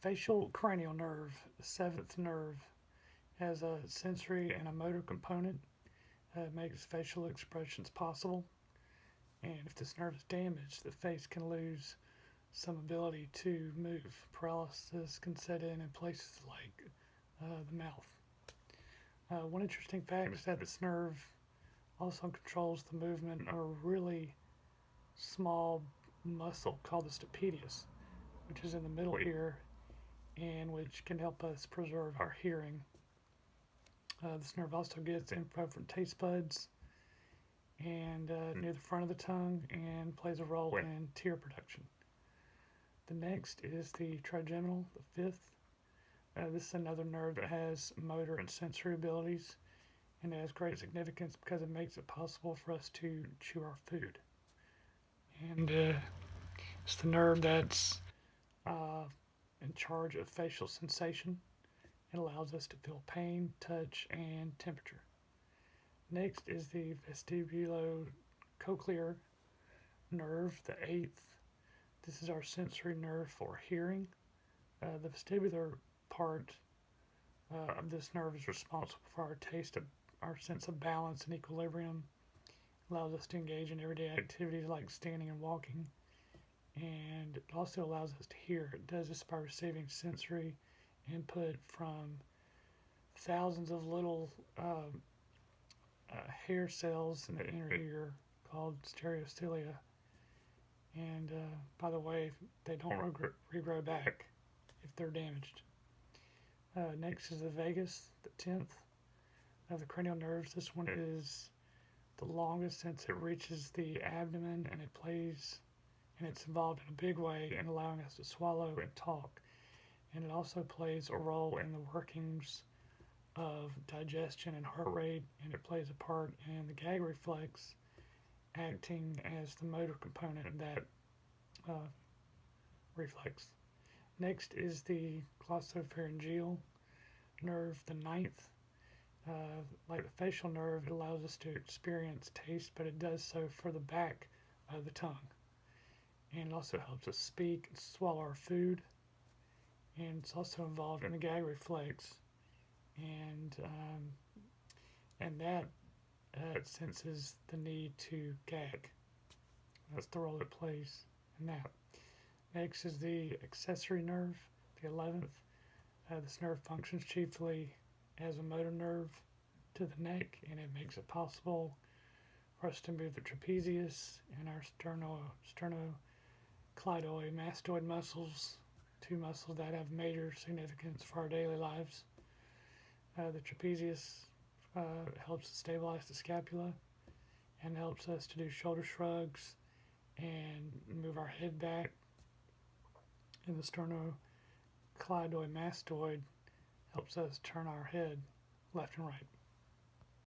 facial cranial nerve, the seventh nerve, has a sensory and a motor component. It makes facial expressions possible. And if this nerve is damaged, the face can lose some ability to move. Paralysis can set in places like the mouth. One interesting fact is that this nerve also controls the movement of a really small muscle called the stapedius, which is in the middle ear and which can help us preserve our hearing. This nerve also gets info from taste buds and near the front of the tongue and plays a role in tear production. The next is the trigeminal, the fifth. This is another nerve that has motor and sensory abilities and it has great significance because it makes it possible for us to chew our food. And it's the nerve that's uh, in charge of facial sensation. It allows us to feel pain, touch, and temperature. Next is the vestibulocochlear nerve, the eighth. This is our sensory nerve for hearing. The vestibular part of this nerve is responsible for our taste, our sense of balance and equilibrium. It allows us to engage in everyday activities like standing and walking. And it also allows us to hear. It does this by receiving sensory input from thousands of little hair cells in the inner ear called stereocilia. And by the way, they don't regrow back if they're damaged. Next is the vagus, the 10th of the cranial nerves. This one is the longest since it reaches the abdomen and it's involved in a big way in allowing us to swallow and talk. And it also plays a role in the workings of digestion and heart rate, and it plays a part in the gag reflex, acting as the motor component of that reflex. Next is the glossopharyngeal nerve, the ninth. Like the facial nerve, it allows us to experience taste, but it does so for the back of the tongue. And it also helps us speak and swallow our food. And it's also involved in the gag reflex. And that senses the need to gag. That's the role it plays in that. Next is the accessory nerve, the 11th. This nerve functions chiefly as a motor nerve to the neck, and it makes it possible for us to move the trapezius and our sternocleidomastoid muscles, two muscles that have major significance for our daily lives. The trapezius helps to stabilize the scapula and helps us to do shoulder shrugs and move our head back. And the sternocleidomastoid helps us turn our head left and right.